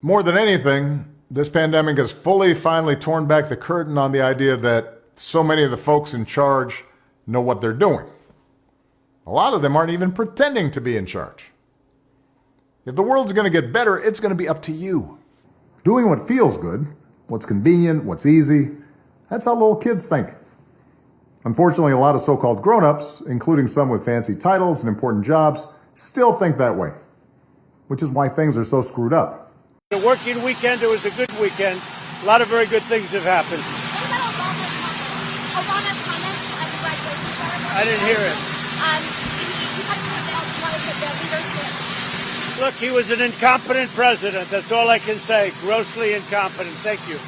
More than anything, this pandemic has finally torn back the curtain on the idea that so many of the folks in charge know what they're doing. A lot of them aren't even pretending to be in charge. If the world's going to get better, it's going to be up to you. Doing what feels good, what's convenient, what's easy, that's how little kids think. Unfortunately, a lot of so-called grown-ups, including some with fancy titles and important jobs, still think that way, which is why things are so screwed up. The working weekend, it was a good weekend. A lot of very good things have happened. Obama's comments at the graduation ceremony? I didn't hear it. He talked about the leadership. Look, he was an incompetent president. That's all I can say. Grossly incompetent. Thank you.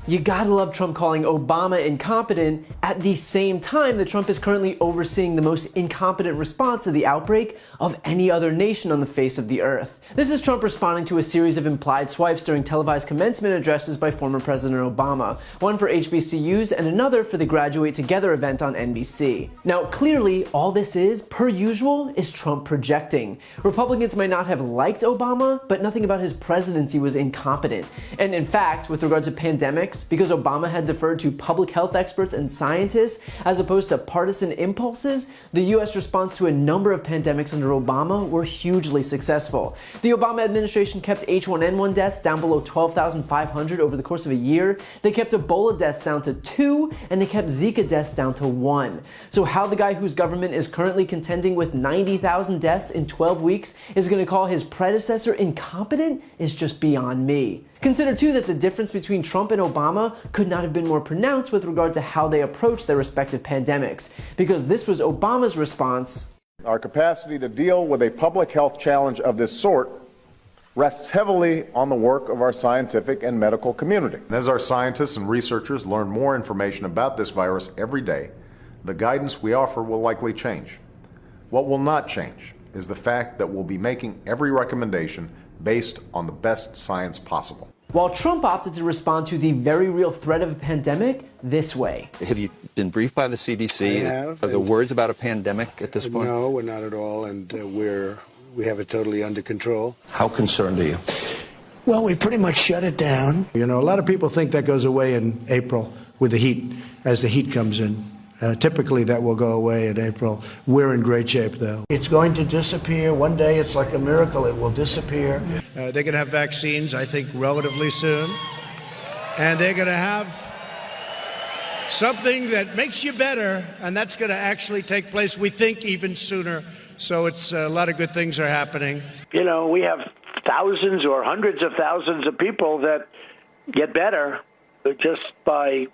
You gotta love Trump calling Obama incompetent at the same time that Trump is currently overseeing the most incompetent response to the outbreak of any other nation on the face of the earth. This is Trump responding to a series of implied swipes during televised commencement addresses by former President Obama, one for HBCUs and another for the Graduate Together event on NBC. Now, clearly, all this is, per usual, is Trump projecting. Republicans might not have liked Obama, but nothing about his presidency was incompetent. And in fact, with regard to pandemics, because Obama had deferred to public health experts and scientists as opposed to partisan impulses, the US response to a number of pandemics under Obama were hugely successful. The Obama administration kept H1N1 deaths down below 12,500 over the course of a year. They kept Ebola deaths down to 2, and they kept Zika deaths down to 1. So how the guy whose government is currently contending with 90,000 deaths in 12 weeks is going to call his predecessor incompetent is just beyond me. Consider too that the difference between Trump and Obama could not have been more pronounced with regard to how they approached their respective pandemics, because this was Obama's response. Our capacity to deal with a public health challenge of this sort rests heavily on the work of our scientific and medical community. And as our scientists and researchers learn more information about this virus every day, the guidance we offer will likely change. What will not change is the fact that we'll be making every recommendation based on the best science possible. While Trump opted to respond to the very real threat of a pandemic this way. Have you been briefed by the CDC? I have. Are there words about a pandemic at this point? No, we're not at all, and we have it totally under control. How concerned are you? Well, we pretty much shut it down. You know, a lot of people think that goes away in April with the heat, as the heat comes in. Typically, that will go away in April. We're in great shape, though. It's going to disappear. One day, it's like a miracle. It will disappear. They're going to have vaccines, I think, relatively soon. And they're going to have something that makes you better, and that's going to actually take place, we think, even sooner. So it's a lot of good things are happening. You know, we have thousands or hundreds of thousands of people that get better just by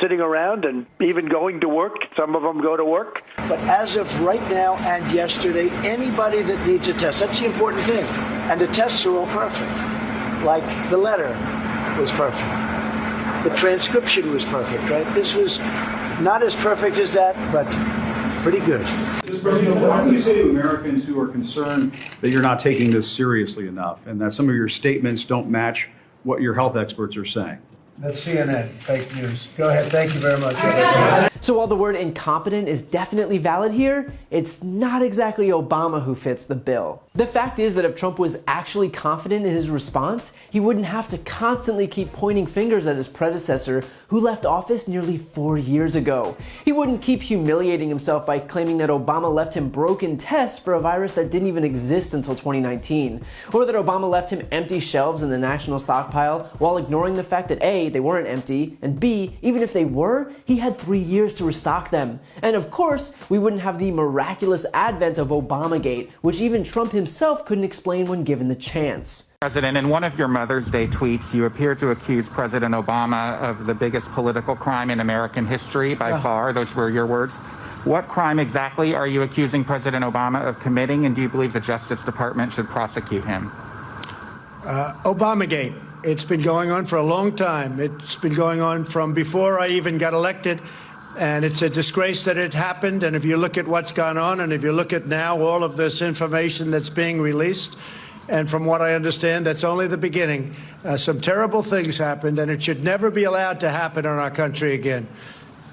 sitting around and even going to work. Some of them go to work. But as of right now and yesterday, anybody that needs a test, that's the important thing. And the tests are all perfect. Like the letter was perfect. The transcription was perfect, right? This was not as perfect as that, but pretty good. Mr. President, what do you say to Americans who are concerned that you're not taking this seriously enough and that some of your statements don't match what your health experts are saying? That's CNN, fake news. Go ahead. Thank you very much. So while the word incompetent is definitely valid here, it's not exactly Obama who fits the bill. The fact is that if Trump was actually confident in his response, he wouldn't have to constantly keep pointing fingers at his predecessor who left office nearly 4 years ago. He wouldn't keep humiliating himself by claiming that Obama left him broken tests for a virus that didn't even exist until 2019, or that Obama left him empty shelves in the national stockpile while ignoring the fact that A, they weren't empty, and B, even if they were, he had 3 years to restock them. And of course, we wouldn't have the miraculous advent of Obamagate, which even Trump himself couldn't explain when given the chance. President, in one of your Mother's Day tweets, you appear to accuse President Obama of the biggest political crime in American history by far. Those were your words. What crime exactly are you accusing President Obama of committing, and do you believe the Justice Department should prosecute him? Obamagate. It's been going on for a long time. It's been going on from before I even got elected. And it's a disgrace that it happened. And if you look at what's gone on, and if you look at now all of this information that's being released, and from what I understand, that's only the beginning. Some terrible things happened, and it should never be allowed to happen in our country again.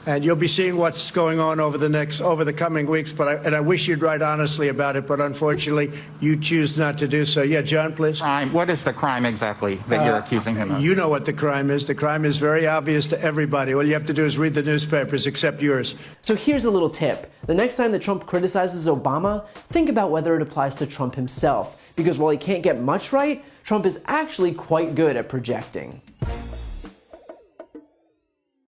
And you'll be seeing what's going on over the coming weeks. But I wish you'd write honestly about it. But unfortunately, you choose not to do so. Yeah, John, please. Crime. What is the crime exactly that you're accusing him of? You know what the crime is. The crime is very obvious to everybody. All you have to do is read the newspapers, except yours. So here's a little tip. The next time that Trump criticizes Obama, think about whether it applies to Trump himself. Because while he can't get much right, Trump is actually quite good at projecting.